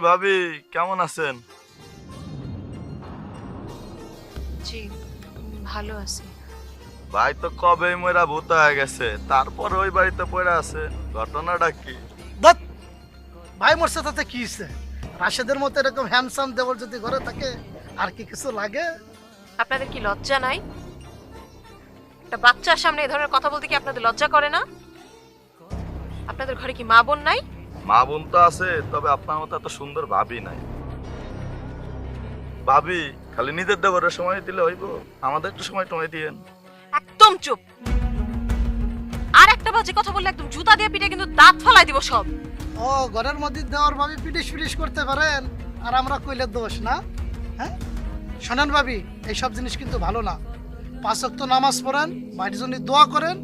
ভাবি, কেমন আছেন? জি, ভালো আছি। ভাই তো কবেই মরা ভূত হয়ে গেছে, তারপর ওই বাড়িতে পড়ে আছে। ঘটনাটা কি? বাট ভাই মরছে তাতে কি হইছে? রাশেদের মতো এরকম হ্যান্ডসাম দেবর যদি ঘরে থাকে আর কি কিছু লাগে? আপনাদের কি লজ্জা নাই? একটা বাচ্চার সামনে এই ধরনের কথা বলতে কি আপনাদের লজ্জা করে না? আপনাদের ঘরে কি মা বোন নাই? মা বোন তো আছে, তবে আপনার মতো এত সুন্দর ভাবি নাই। ভাবি, খালি নিজের দেবরের সময় দিলে হইব, আমাদের একটু সময় টময় দিয়েন। একদম চুপ। আর একটা বাজে কথা বললে একদম জুতা দিয়ে পিটে কিন্তু দাঁত ফালাই দিব সব। ও ঘরের মধ্যে দেওয়ার ভাবি পিটিশ পিটিশ করতে পারেন আর আমরা কইলে দোষ না? হ্যাঁ শোনেন ভাবি, এইসব জিনিস কিন্তু ভালো না। 5 ওয়াক্ত নামাজ পড়েন, বাড়ির জন্য দোয়া করেন,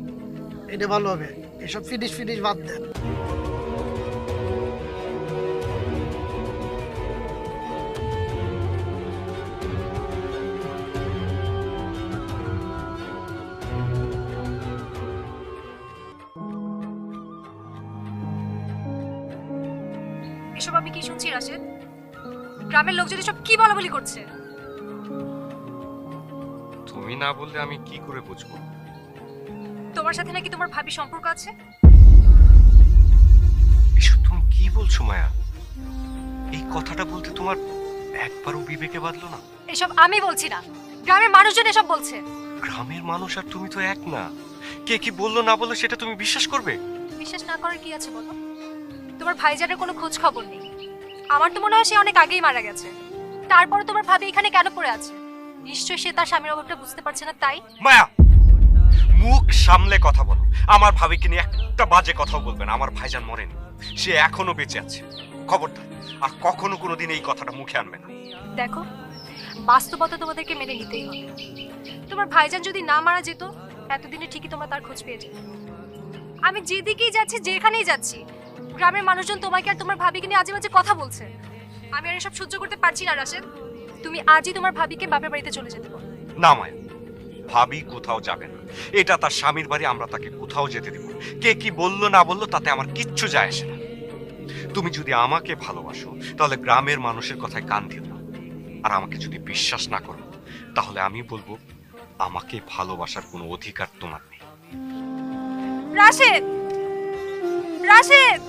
এটা ভালো হবে। এসব ফিটিশ ফিটিশ বাদ দেন। এসব আমি কি শুনছি রাশেদ? গ্রামের লোক যদি সব কি বলাবলি করছে। তুমি না বললে আমি কি করে বুঝবো? তোমার সাথে নাকি তোমার ভাবি সম্পর্ক আছে। এসব তুমি কি বলছো মায়া? এই কথাটা বলতে তোমার একবারও বিবেকে বাঁধলো না? এসব আমি বলছি না, গ্রামের মানুষজন এসব বলছে। গ্রামের মানুষ আর তুমি তো এক না। কে কি বললো না বললো সেটা তুমি বিশ্বাস করবে? বিশ্বাস না করার কি আছে বলো? তোমার ভাইজানের কোনো খোঁজ খবর নেই। আমার তো মনে হয় সে অনেক আগেই মারা গেছে। তারপরে তোমার ভাবি এখানে কেন পড়ে আছে? নিশ্চয়ই সে তার স্বামীর অভাবটা বুঝতে পারছে না তাই। মায়া, মুখ সামলে কথা বলো। আমার ভাবিকে নিয়ে একটা বাজে কথাও বলবে না। আমার ভাইজান মরেনি, সে এখনো বেঁচে আছে। খবরদার আর কখনো কোনোদিন এই কথাটা মুখে আনবে না। দেখো, বাস্তবতা তোমাদেরকে মেনে নিতেই হবে। তোমার ভাইজান যদি না মারা যেত, এতদিনে ঠিকই তোমরা তার খোঁজ পেয়ে যেত। আমি যেদিকেই যাচ্ছি, যেখানেই যাচ্ছি, গ্রামের মানুষজন তোমাকে আর তোমার ভাবিকে নিয়ে আজে বাজে কথা বলছে। আমি আর এসব সহ্য করতে পারছি না রাশেদ। তুমি আজই তোমার ভাবিকে বাপের বাড়িতে চলে যেতে বলো। না মায়া, ভাবি কোথাও যাবে না। এটা তার স্বামীর বাড়ি, আমরা তাকে কোথাও যেতে দেব না। কে কি বললো না বললো তাতে আমার কিচ্ছু যায় আসে না। তুমি যদি আমাকে ভালোবাসো তাহলে গ্রামের মানুষের কথায় কান দিও না। আর আমাকে যদি বিশ্বাস না করো তাহলে আমি বলবো আমাকে ভালোবাসার কোনো অধিকার তোমার নেই। রাশেদ, রাশেদ।